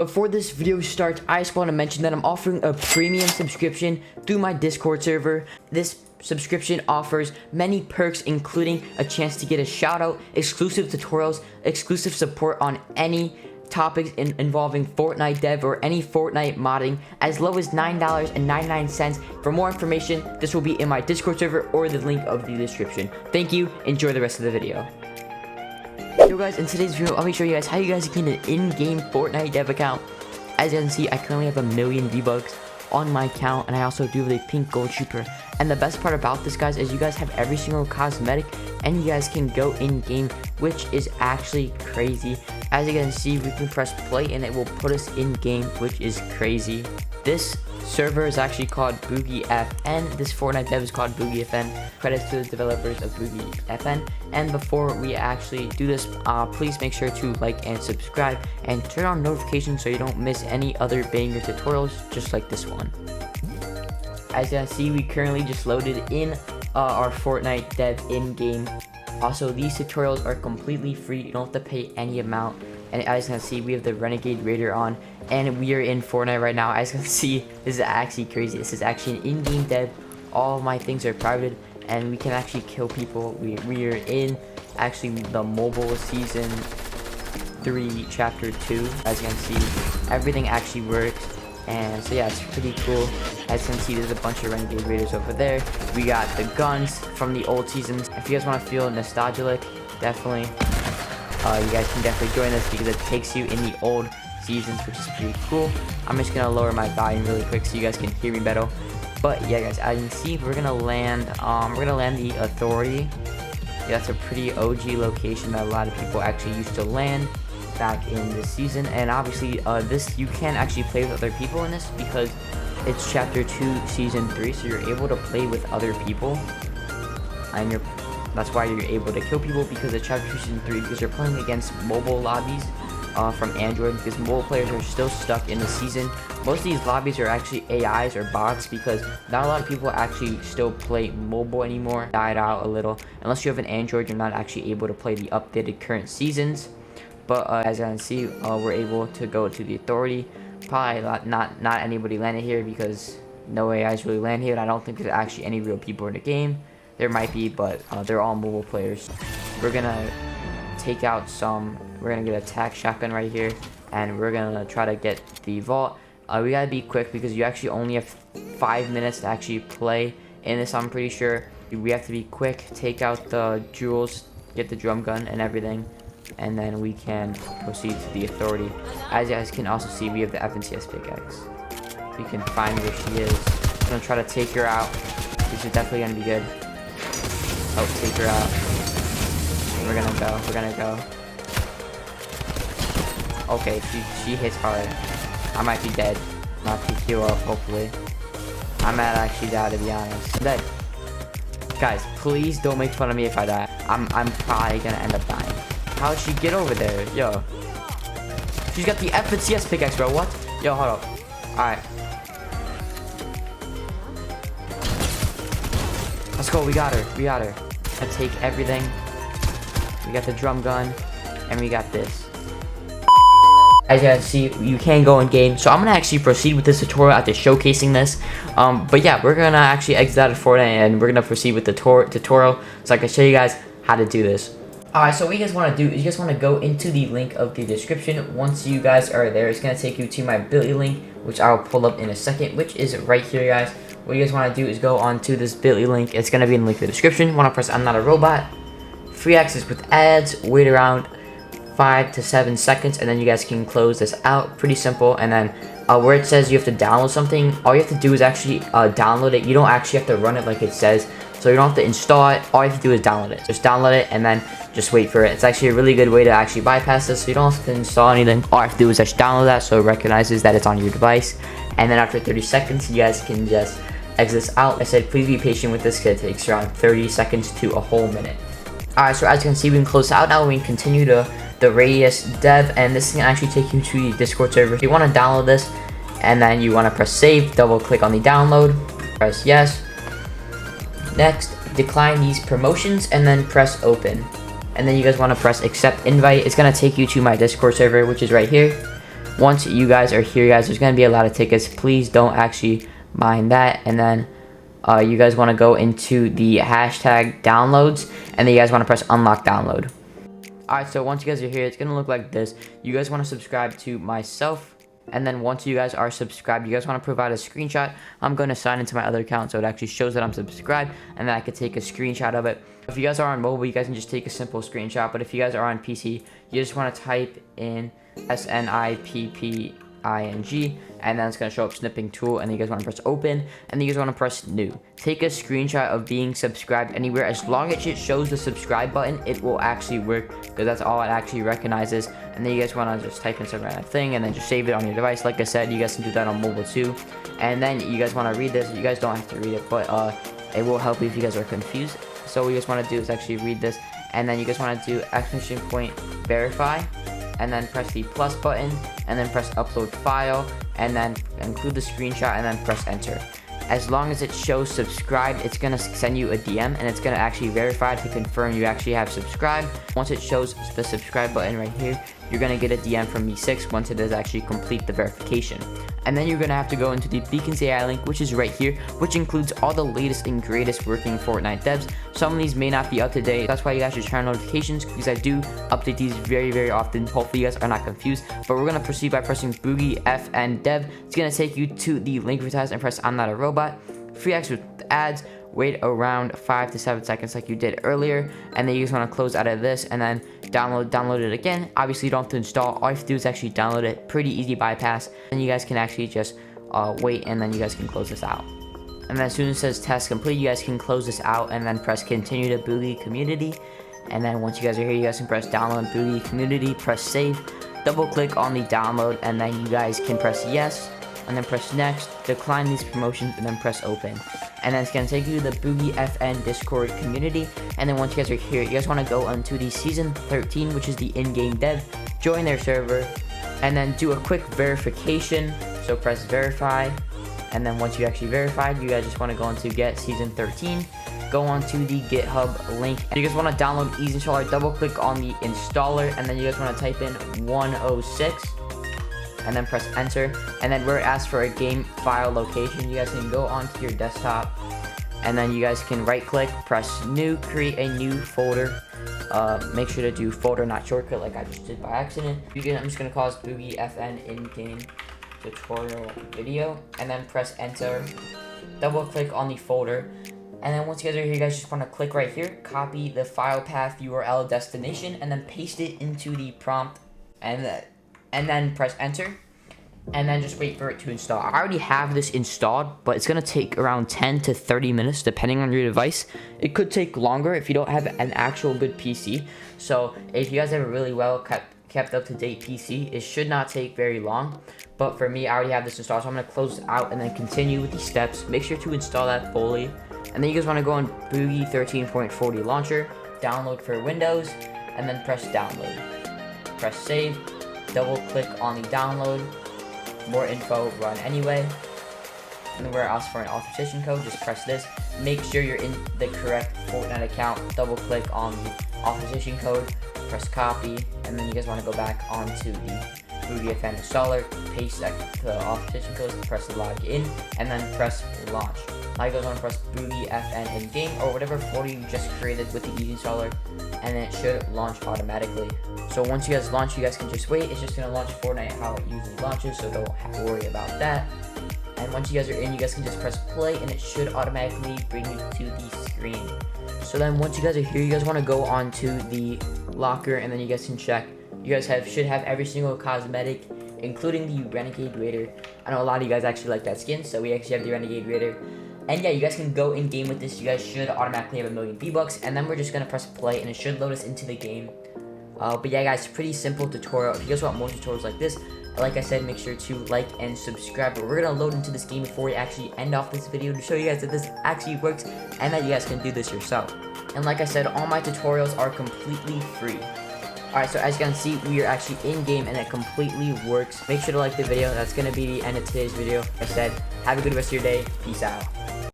Before this video starts, I just want to mention that I'm offering a premium subscription through my Discord server. This subscription offers many perks, including a chance to get a shout out, exclusive tutorials, exclusive support on any topics involving Fortnite dev or any Fortnite modding, as low as $9.99. For more information, this will be in my Discord server or the link of the description. Thank you. Enjoy the rest of the video. Yo guys, in today's video, I'll be showing you guys how you guys can get an in-game Fortnite dev account. As you can see, I currently have 1 million V-Bucks on my account, and I also do have a pink gold trooper. And the best part about this, guys, is you guys have every single cosmetic, and you guys can go in-game, which is actually crazy. As you can see, we can press play, and it will put us in-game, which is crazy. This server is actually called Boogie FN. This Fortnite dev is called Boogie FN. Credits to the developers of Boogie FN. And before we actually do this, please make sure to like and subscribe and turn on notifications so you don't miss any other banger tutorials just like this one. As you can see, we currently just loaded in our Fortnite dev in-game. Also, these tutorials are completely free. You don't have to pay any amount. And as you can see, we have the Renegade Raider on, and we are in Fortnite right now. As you can see, this is actually crazy. This is actually an in-game dev. All of my things are private, and we can actually kill people. We are in actually the mobile season 3 chapter 2. As you can see, everything actually works. And so yeah, it's pretty cool. As you can see, there's a bunch of Renegade Raiders over there. We got the guns from the old seasons. If you guys want to feel nostalgic, definitely you guys can definitely join this because it takes you in the old seasons, which is pretty cool. I'm just gonna lower my volume really quick so you guys can hear me better. But yeah, guys, as you can see, we're gonna land the Authority. Yeah, that's a pretty OG location that a lot of people actually used to land back in this season. And obviously this, you can actually play with other people in this because it's chapter 2 season 3, so you're able to play with other people, and that's why you're able to kill people, because it's chapter 2 season 3, because you're playing against mobile lobbies from Android, because mobile players are still stuck in the season. Most of these lobbies are actually AIs or bots, because not a lot of people actually still play mobile anymore. Died out a little. Unless you have an Android, you're not actually able to play the updated current seasons. But as you can see, we're able to go to the Authority. Probably not anybody landed here, because no AIs really land here, and I don't think there's actually any real people in the game. There might be, but they're all mobile players. We're gonna take out we're gonna get a tac shotgun right here, and we're gonna try to get the vault. We gotta be quick because you actually only have 5 minutes to actually play in this, I'm pretty sure. We have to be quick, take out the jewels, get the drum gun and everything, and then we can proceed to the Authority. As you guys can also see, we have the FNCS pickaxe. We can find where she is. I'm gonna try to take her out. This is definitely gonna be good. Oh, take her out. We're gonna go. Okay, she hits hard. I might be dead. Not pick you up, hopefully. I might actually die, to be honest. I'm dead. Guys, please don't make fun of me if I die. I'm probably gonna end up dying. How'd she get over there? Yo. She's got the FNCS pickaxe, bro. What? Yo, hold up. Alright. Let's go, we got her. I take everything. We got the drum gun, and we got this. As you can see, you can go in game. So I'm gonna actually proceed with this tutorial after showcasing this. But yeah, we're gonna actually exit out of Fortnite, and we're gonna proceed with the tutorial so I can show you guys how to do this. Alright, so what you guys want to do is you guys want to go into the link of the description. Once you guys are there, it's gonna take you to my Bitly link, which I'll pull up in a second, which is right here, guys. What you guys want to do is go onto this Bitly link. It's going to be in the link in the description. You want to press I'm not a robot. Free access with ads. Wait around 5 to 7 seconds, and then you guys can close this out. Pretty simple. And then where it says you have to download something, all you have to do is actually download it. You don't actually have to run it like it says, so you don't have to install it. All you have to do is download it. Just download it and then just wait for it. It's actually a really good way to actually bypass this, so you don't have to install anything. All you have to do is just download that so it recognizes that it's on your device. And then after 30 seconds, you guys can just exit this out. I said please be patient with this because it takes around 30 seconds to a whole minute. Alright, so as you can see, we can close out now. We can continue to the Radius dev, and this can actually take you to the Discord server. If you want to download this, and then you want to press save, double click on the download, press yes. Next, decline these promotions, and then press open. And then you guys want to press accept invite. It's going to take you to my Discord server, which is right here. once you guys are here, guys, there's going to be a lot of tickets. Please don't actually mind that. And then you guys want to go into the hashtag downloads, and then you guys want to press unlock download. Alright, so once you guys are here, it's going to look like this. You guys want to subscribe to myself, and then once you guys are subscribed, you guys want to provide a screenshot. I'm going to sign into my other account so it actually shows that I'm subscribed, and then I could take a screenshot of it. If you guys are on mobile, you guys can just take a simple screenshot, but if you guys are on PC, you just want to type in SNIPPING, and then it's going to show up snipping tool, and then you guys want to press open, and then you guys want to press new. Take a screenshot of being subscribed anywhere. As long as it shows the subscribe button, it will actually work, because that's all it actually recognizes. And then you guys want to just type in some random thing and then just save it on your device. Like I said, you guys can do that on mobile too. And then you guys want to read this. You guys don't have to read it, but it will help you if you guys are confused. So what you guys want to do is actually read this, and then you guys want to do exclamation point verify, and then press the plus button, and then press upload file, and then include the screenshot, and then press enter. As long as it shows subscribed, it's gonna send you a DM, and it's gonna actually verify to confirm you actually have subscribed. Once it shows the subscribe button right here, you're gonna get a DM from me6 once it does actually complete the verification. And then you're gonna have to go into the Beacons AI link, which is right here, which includes all the latest and greatest working Fortnite devs. Some of these may not be up to date. That's why you guys should turn on notifications, because I do update these very, very often. Hopefully you guys are not confused. But we're gonna proceed by pressing Boogie FN Dev. It's gonna take you to the link advertised and press I'm not a robot. Free access with ads. Wait around 5 to 7 seconds like you did earlier, and then you just want to close out of this and then download it again. Obviously you don't have to install. All you have to do is actually download it. Pretty easy bypass, and you guys can actually just wait, and then you guys can close this out. And then as soon as it says test complete, you guys can close this out and then press continue to Boogie community. And then once you guys are here, you guys can press download Boogie community, press save, double click on the download, and then you guys can press yes, and then press next, decline these promotions, and then press open. And then it's going to take you to the Boogie FN Discord community. And then once you guys are here, you guys want to go onto the season 13, which is the in-game dev, join their server, and then do a quick verification. So press verify, and then once you actually verified, you guys just want to go into get season 13, go onto the GitHub link, and you guys want to download Ease Installer, double click on the installer, and then you guys want to type in 106, and then press enter. And then where it asks for a game file location, you guys can go onto your desktop, and then you guys can right click, press new, create a new folder. Make sure to do folder, not shortcut, like I just did by accident. I'm just gonna call this Boogie FN in-game tutorial video, and then press enter, double click on the folder. And then once you guys are here, you guys just want to click right here, copy the file path URL destination, and then paste it into the prompt, and then press enter, and then just wait for it to install. I already have this installed, but it's going to take around 10 to 30 minutes depending on your device. It could take longer if you don't have an actual good PC. So if you guys have a really well kept up to date PC, it should not take very long. But for me, I already have this installed, so I'm going to close it out and then continue with these steps. Make sure to install that fully. And then you guys want to go on Boogie 13.40 launcher, download for Windows, and then press download. Press save, double click on the download, more info, run anyway. And then where it asks for an authorization code, just press this. Make sure you're in the correct Fortnite account, double click on the authorization code, press copy, and then you guys want to go back onto the Boogie FN installer, paste the authorization code, press login, and then press launch. Now you guys want to press Boogie FN in-game or whatever folder you just created with the Easy Installer, and then it should launch automatically. So once you guys launch, you guys can just wait. It's just going to launch Fortnite how it usually launches, so don't have to worry about that. And once you guys are in, you guys can just press play, and it should automatically bring you to the screen. So then once you guys are here, you guys want to go onto the locker, and then you guys can check. You guys should have every single cosmetic, including the Renegade Raider. I know a lot of you guys actually like that skin, so we actually have the Renegade Raider. And yeah, you guys can go in game with this. You guys should automatically have 1,000,000 V-Bucks, and then we're just gonna press play, and it should load us into the game. But yeah, guys, pretty simple tutorial. If you guys want more tutorials like this, like I said, make sure to like and subscribe. But we're gonna load into this game before we actually end off this video to show you guys that this actually works and that you guys can do this yourself. And like I said, all my tutorials are completely free. Alright, so as you can see, we are actually in game and it completely works. Make sure to like the video. That's gonna be the end of today's video. Like I said, have a good rest of your day. Peace out.